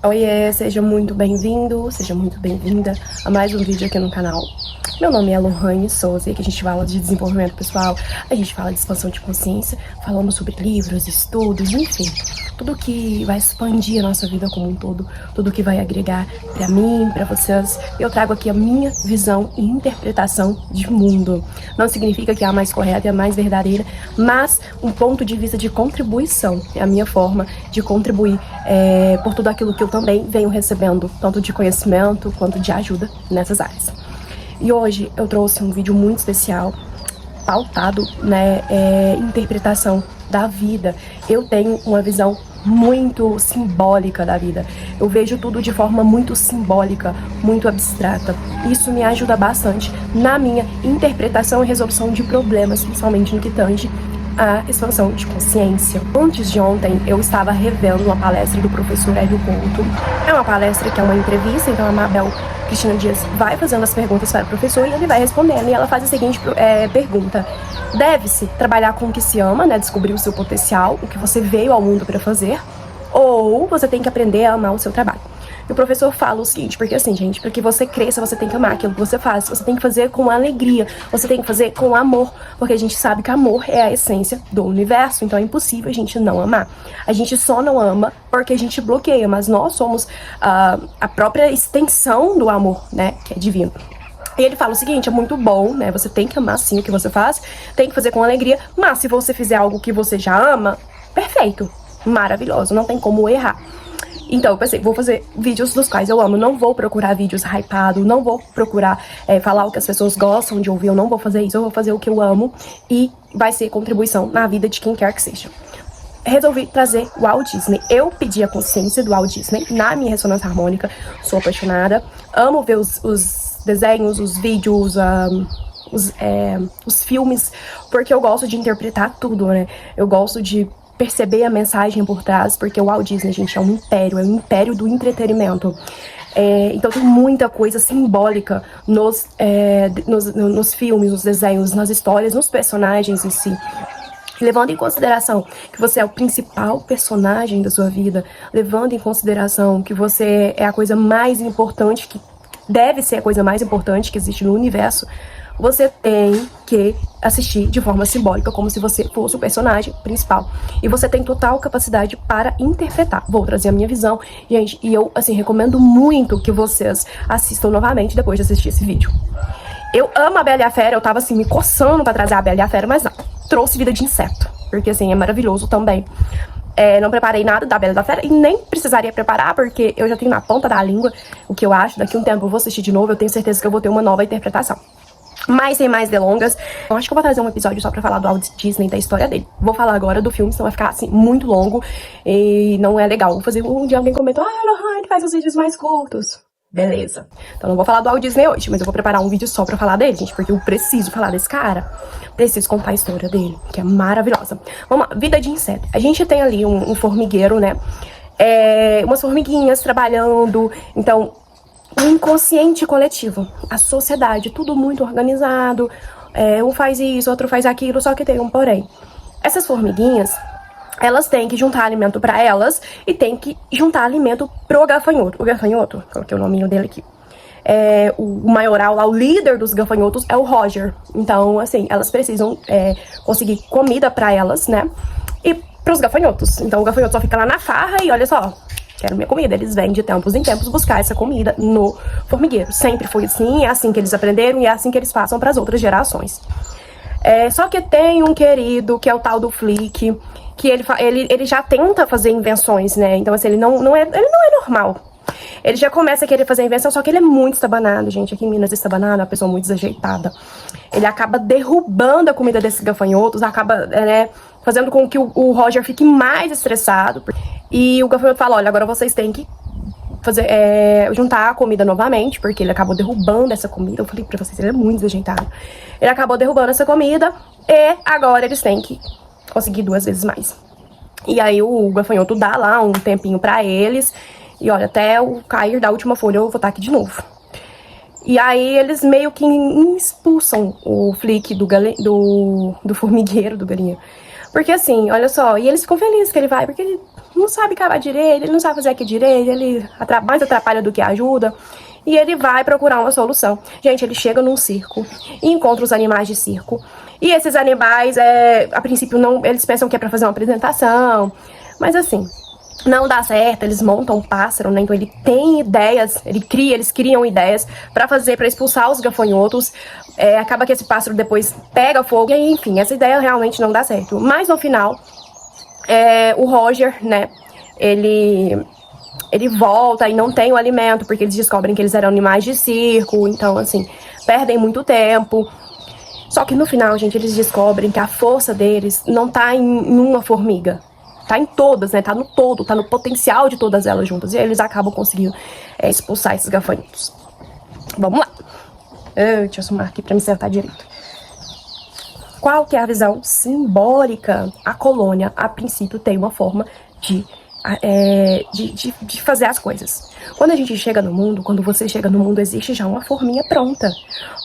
Oiê, seja muito bem-vindo, seja muito bem-vinda a mais um vídeo aqui no canal. Meu nome é Lohane Souza e aqui a gente fala de desenvolvimento pessoal, a gente fala de expansão de consciência, falamos sobre livros, estudos, enfim, tudo que vai expandir a nossa vida como um todo, tudo que vai agregar pra mim, pra vocês. Eu trago aqui a minha visão e interpretação de mundo. Não significa que é a mais correta e a mais verdadeira, mas um ponto de vista de contribuição. É a minha forma de contribuir por tudo aquilo que eu também venho recebendo, tanto de conhecimento quanto de ajuda nessas áreas. E hoje eu trouxe um vídeo muito especial, pautado, interpretação da vida. Eu tenho uma visão muito simbólica da vida. Eu vejo tudo de forma muito simbólica, muito abstrata. Isso me ajuda bastante na minha interpretação e resolução de problemas, principalmente no que tange a expansão de consciência. Antes de ontem, eu estava revendo uma palestra do professor Hélio Couto. É uma palestra que é uma entrevista, então a Mabel Cristina Dias vai fazendo as perguntas para o professor e ele vai respondendo. E ela faz a seguinte pergunta: deve-se trabalhar com o que se ama, descobrir o seu potencial, o que você veio ao mundo para fazer, ou você tem que aprender a amar o seu trabalho? E o professor fala o seguinte, porque assim, gente, para que você cresça, você tem que amar aquilo que você faz, você tem que fazer com alegria, você tem que fazer com amor, porque a gente sabe que amor é a essência do universo, então é impossível a gente não amar. A gente só não ama porque a gente bloqueia, mas nós somos a própria extensão do amor, que é divino. E ele fala o seguinte: é muito bom, você tem que amar sim o que você faz, tem que fazer com alegria, mas se você fizer algo que você já ama, perfeito, maravilhoso, não tem como errar. Então eu pensei, vou fazer vídeos dos quais eu amo, não vou procurar vídeos hypados, não vou procurar falar o que as pessoas gostam de ouvir, eu não vou fazer isso, eu vou fazer o que eu amo e vai ser contribuição na vida de quem quer que seja. Resolvi trazer o Walt Disney. Eu pedi a consciência do Walt Disney na minha ressonância harmônica, sou apaixonada, amo ver os desenhos, os vídeos, os filmes, porque eu gosto de interpretar tudo, eu gosto de perceber a mensagem por trás, porque o Walt Disney, gente, é um império do entretenimento. Então tem muita coisa simbólica nos filmes, nos desenhos, nas histórias, nos personagens em si. Levando em consideração que você é o principal personagem da sua vida, levando em consideração que você é a coisa mais importante, que deve ser a coisa mais importante que existe no universo, você tem que assistir de forma simbólica, como se você fosse o personagem principal. E você tem total capacidade para interpretar. Vou trazer a minha visão, gente, e eu, recomendo muito que vocês assistam novamente depois de assistir esse vídeo. Eu amo a Bela e a Fera, eu tava, me coçando pra trazer a Bela e a Fera, mas não. Trouxe Vida de Inseto, porque, é maravilhoso também. Não preparei nada da Bela e da Fera e nem precisaria preparar, porque eu já tenho na ponta da língua o que eu acho. Daqui a um tempo eu vou assistir de novo, eu tenho certeza que eu vou ter uma nova interpretação. Mas sem mais delongas, eu acho que eu vou trazer um episódio só pra falar do Walt Disney, da história dele. Vou falar agora do filme, senão vai ficar, muito longo e não é legal. Vou fazer um dia alguém comentou: Lohane, faz os vídeos mais curtos. Beleza. Então não vou falar do Walt Disney hoje, mas eu vou preparar um vídeo só pra falar dele, gente, porque eu preciso falar desse cara. Preciso contar a história dele, que é maravilhosa. Vamos lá, Vida de Inseto. A gente tem ali um formigueiro, umas formiguinhas trabalhando, então o inconsciente coletivo, a sociedade, tudo muito organizado, um faz isso, outro faz aquilo, só que tem um porém. Essas formiguinhas, elas têm que juntar alimento pra elas e tem que juntar alimento pro gafanhoto. O gafanhoto, coloquei o nominho dele aqui, o maioral lá, o líder dos gafanhotos é o Roger. Então, elas precisam conseguir comida pra elas, e pros gafanhotos. Então o gafanhoto só fica lá na farra e olha só, quero minha comida. Eles vêm de tempos em tempos buscar essa comida no formigueiro. Sempre foi assim, é assim que eles aprenderam e é assim que eles passam para as outras gerações. Só que tem um querido, que é o tal do Flick, que ele já tenta fazer invenções, Então, ele não é normal. Ele já começa a querer fazer invenção, só que ele é muito estabanado, gente. Aqui em Minas, estabanado é uma pessoa muito desajeitada. Ele acaba derrubando a comida desses gafanhotos, acaba, fazendo com que o Roger fique mais estressado. E o gafanhoto fala: olha, agora vocês têm que juntar a comida novamente, porque ele acabou derrubando essa comida. Eu falei pra vocês, ele é muito desajeitado. Ele acabou derrubando essa comida e agora eles têm que conseguir 2 vezes mais. E aí o gafanhoto dá lá um tempinho pra eles. E olha, até o cair da última folha eu vou estar aqui de novo. E aí eles meio que expulsam o Flick do formigueiro, do galinha. Porque olha só, e eles ficam felizes que ele vai, porque ele não sabe cavar direito, ele não sabe fazer aqui direito, ele mais atrapalha do que ajuda. E ele vai procurar uma solução. Gente, ele chega num circo e encontra os animais de circo. E esses animais, a princípio, não, eles pensam que é pra fazer uma apresentação. Mas assim, não dá certo, eles montam um pássaro, né? Então ele tem ideias, eles criam ideias pra expulsar os gafanhotos. Acaba que esse pássaro depois pega fogo. E aí, enfim, essa ideia realmente não dá certo. Mas no final, o Roger, né? Ele volta e não tem o alimento, porque eles descobrem que eles eram animais de circo. Então, assim, perdem muito tempo. Só que no final, gente, eles descobrem que a força deles não tá em uma formiga. Tá em todas, né? Tá no todo, tá no potencial de todas elas juntas. E aí eles acabam conseguindo expulsar esses gafanhotos. Vamos lá. Deixa eu sumar aqui pra me acertar direito. Qual que é a visão simbólica? A colônia, a princípio, tem uma forma de fazer as coisas. Quando a gente chega no mundo, quando você chega no mundo, existe já uma forminha pronta.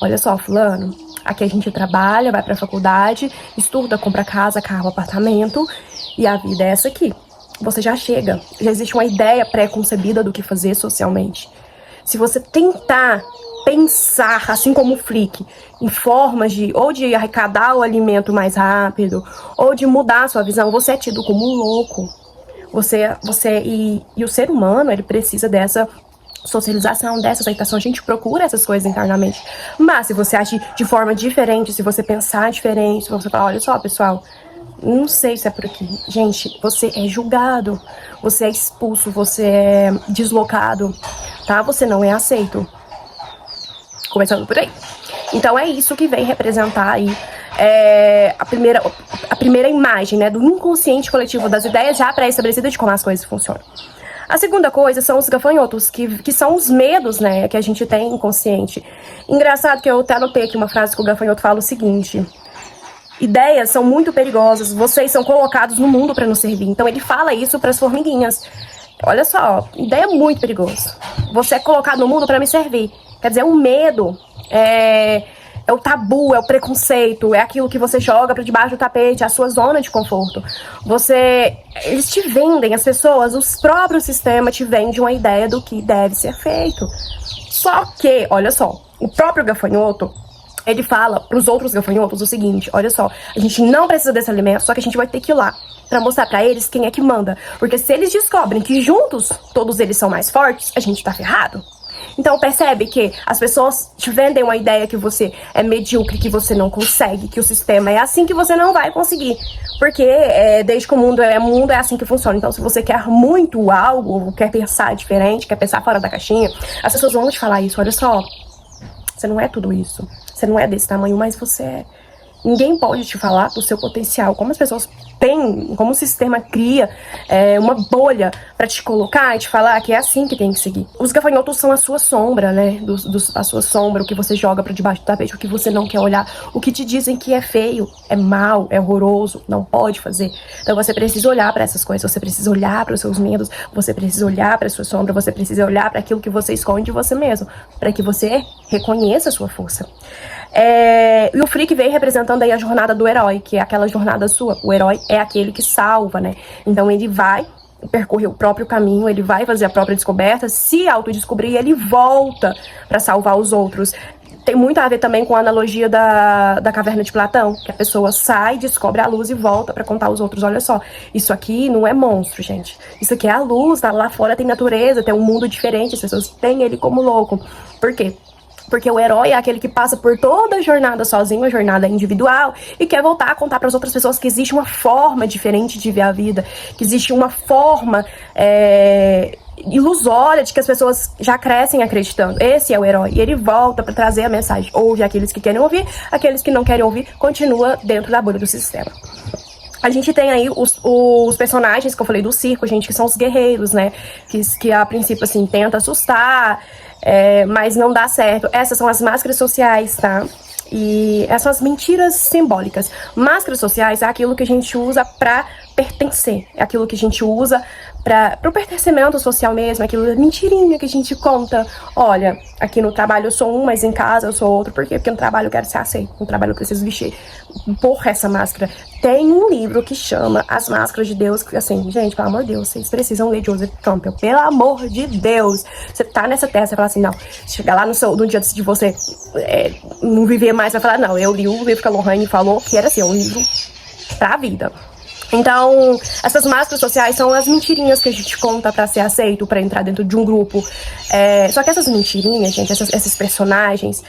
Olha só, fulano, aqui a gente trabalha, vai pra faculdade, estuda, compra casa, carro, apartamento, e a vida é essa aqui. Você já chega, já existe uma ideia pré-concebida do que fazer socialmente. Se você tentar pensar, assim como o Flick, em formas ou de arrecadar o alimento mais rápido, ou de mudar a sua visão, você é tido como um louco. E o ser humano, ele precisa dessa socialização, dessa aceitação. A gente procura essas coisas internamente. Mas se você agir de forma diferente, se você pensar diferente, se você falar, olha só, pessoal, não sei se é por aqui. Gente, você é julgado, você é expulso, você é deslocado, tá? Você não é aceito. Começando por aí. Então é isso que vem representar aí a primeira imagem, né, do inconsciente coletivo, das ideias já pré-estabelecidas de como as coisas funcionam. A segunda coisa são os gafanhotos, que são os medos, né, que a gente tem inconsciente. Engraçado que eu até anotei aqui uma frase que o gafanhoto fala o seguinte: ideias são muito perigosas, vocês são colocados no mundo para nos servir. Então ele fala isso para as formiguinhas. Olha só, ideia é muito perigosa. Você é colocado no mundo para me servir. Quer dizer, o medo é o tabu, é o preconceito, é aquilo que você joga pra debaixo do tapete, é a sua zona de conforto. Eles te vendem, as pessoas, os próprios sistemas te vendem uma ideia do que deve ser feito. Só que, olha só, o próprio gafanhoto, ele fala pros outros gafanhotos o seguinte: olha só, a gente não precisa desse alimento, só que a gente vai ter que ir lá pra mostrar pra eles quem é que manda. Porque se eles descobrem que juntos todos eles são mais fortes, a gente tá ferrado. Então percebe que as pessoas te vendem uma ideia que você é medíocre, que você não consegue, que o sistema é assim, que você não vai conseguir. Porque desde que o mundo é assim que funciona. Então se você quer muito algo, quer pensar diferente, quer pensar fora da caixinha, as pessoas vão te falar isso: olha só, você não é tudo isso, você não é desse tamanho, mas você é. Ninguém pode te falar do seu potencial. Como as pessoas têm, como o sistema cria uma bolha pra te colocar e te falar que é assim que tem que seguir. Os gafanhotos são a sua sombra, né? A sua sombra, o que você joga pra debaixo do tapete, o que você não quer olhar, o que te dizem que é feio, é mal, é horroroso, não pode fazer. Então você precisa olhar pra essas coisas, você precisa olhar para os seus medos, você precisa olhar pra sua sombra, você precisa olhar pra aquilo que você esconde de você mesmo, pra que você reconheça a sua força. E o Flick vem representando aí a jornada do herói, que é aquela jornada sua. O herói é aquele que salva, né? Então ele vai percorrer o próprio caminho, ele vai fazer a própria descoberta, se autodescobrir, e ele volta pra salvar os outros. Tem muito a ver também com a analogia da caverna de Platão, que a pessoa sai, descobre a luz e volta pra contar aos outros: olha só, isso aqui não é monstro, gente. Isso aqui é a luz, tá? Lá fora tem natureza, tem um mundo diferente, as pessoas têm ele como louco. Por quê? Porque o herói é aquele que passa por toda a jornada sozinho, a jornada individual, e quer voltar a contar para as outras pessoas que existe uma forma diferente de ver a vida, que existe uma forma ilusória de que as pessoas já crescem acreditando. Esse é o herói, e ele volta para trazer a mensagem. Ouve aqueles que querem ouvir, aqueles que não querem ouvir, continua dentro da bolha do sistema. A gente tem aí os personagens que eu falei do circo, gente, que são os guerreiros, né? Que a princípio, assim, tenta assustar, mas não dá certo. Essas são as máscaras sociais, tá? E essas são as mentiras simbólicas. Máscaras sociais é aquilo que a gente usa pra pertencer. É aquilo que a gente usa para o pertencimento social mesmo, aquilo mentirinha que a gente conta. Olha, aqui no trabalho eu sou um, mas em casa eu sou outro. Por quê? Porque no trabalho eu quero ser aceito, no trabalho eu preciso vestir. Porra, essa máscara. Tem um livro que chama As Máscaras de Deus, que assim, gente, pelo amor de Deus, vocês precisam ler Joseph Campbell, pelo amor de Deus. Você tá nessa terra, você fala assim, não, chegar lá no dia de você não viver mais, vai falar, não, eu li o livro que a Lohane falou, que era assim, um livro pra vida. Então, essas máscaras sociais são as mentirinhas que a gente conta pra ser aceito, pra entrar dentro de um grupo. Só que essas mentirinhas, gente, esses personagens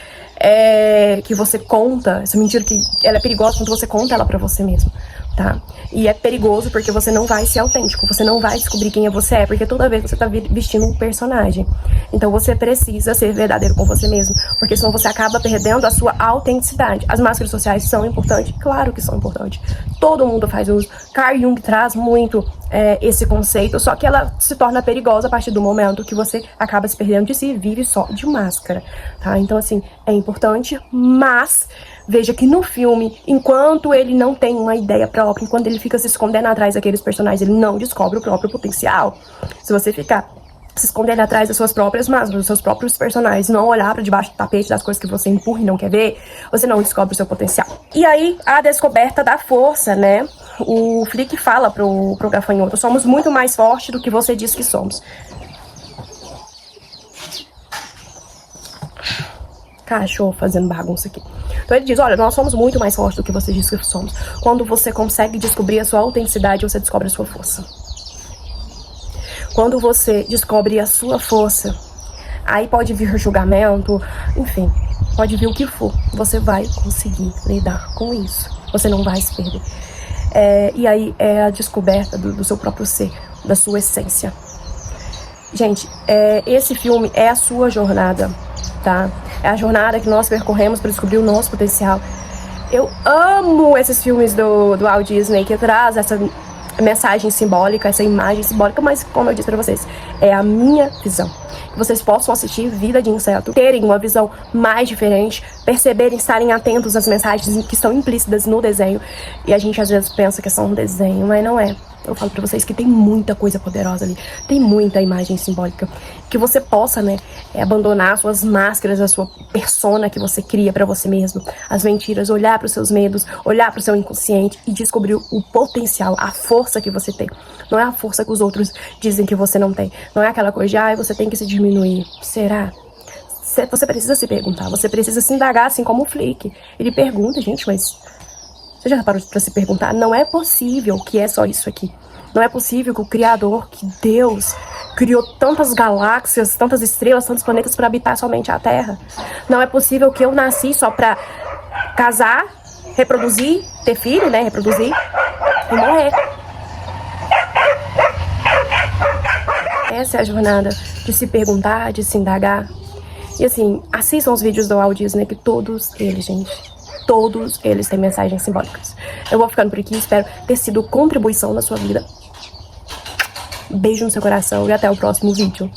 que você conta, essa mentira que ela é perigosa quando você conta ela pra você mesmo, tá? E é perigoso porque você não vai ser autêntico, você não vai descobrir quem você é, porque toda vez você tá vestindo um personagem. Então você precisa ser verdadeiro com você mesmo, porque senão você acaba perdendo a sua autenticidade. As máscaras sociais são importantes? Claro que são importantes. Todo mundo faz uso. Carl Jung traz muito esse conceito, só que ela se torna perigosa a partir do momento que você acaba se perdendo de si e vive só de máscara, tá? Então, assim, é importante, mas veja que no filme, enquanto ele não tem uma ideia própria, enquanto ele fica se escondendo atrás daqueles personagens, ele não descobre o próprio potencial. Se você ficar se escondendo atrás das suas próprias máscaras, dos seus próprios personagens, não olhar pra debaixo do tapete das coisas que você empurra e não quer ver, você não descobre o seu potencial. E aí, a descoberta da força, né? O Flick fala pro gafanhoto, somos muito mais fortes do que você diz que somos. Cachorro fazendo bagunça aqui. Então ele diz, olha, nós somos muito mais fortes do que você diz que somos. Quando você consegue descobrir a sua autenticidade, você descobre a sua força. Quando você descobre a sua força, aí pode vir julgamento, enfim, pode vir o que for. Você vai conseguir lidar com isso. Você não vai se perder. E aí é a descoberta do seu próprio ser, da sua essência. Gente, esse filme é a sua jornada, tá? É a jornada que nós percorremos para descobrir o nosso potencial. Eu amo esses filmes do Walt Disney, que traz essa mensagem simbólica, essa imagem simbólica, mas como eu disse pra vocês, é a minha visão. Que vocês possam assistir Vida de Inseto, terem uma visão mais diferente, perceberem, estarem atentos às mensagens que estão implícitas no desenho. E a gente às vezes pensa que é só um desenho, mas não é. Eu falo pra vocês que tem muita coisa poderosa ali, tem muita imagem simbólica. Que você possa, né, abandonar suas máscaras, a sua persona que você cria pra você mesmo, as mentiras, olhar pros seus medos, olhar pro seu inconsciente e descobrir o potencial, a força que você tem. Não é a força que os outros dizem que você não tem. Não é aquela coisa de, você tem que se diminuir. Será? Você precisa se perguntar, você precisa se indagar, assim como o Flick. Ele pergunta, gente, mas você já parou pra se perguntar? Não é possível que é só isso aqui. Não é possível que o Criador, que Deus, criou tantas galáxias, tantas estrelas, tantos planetas para habitar somente a Terra. Não é possível que eu nasci só pra casar, reproduzir, ter filho, né? Reproduzir e morrer. Essa é a jornada de se perguntar, de se indagar. E assim, assistam os vídeos do Walt Disney, que todos eles, gente, todos eles têm mensagens simbólicas. Eu vou ficando por aqui, espero ter sido contribuição na sua vida. Beijo no seu coração e até o próximo vídeo.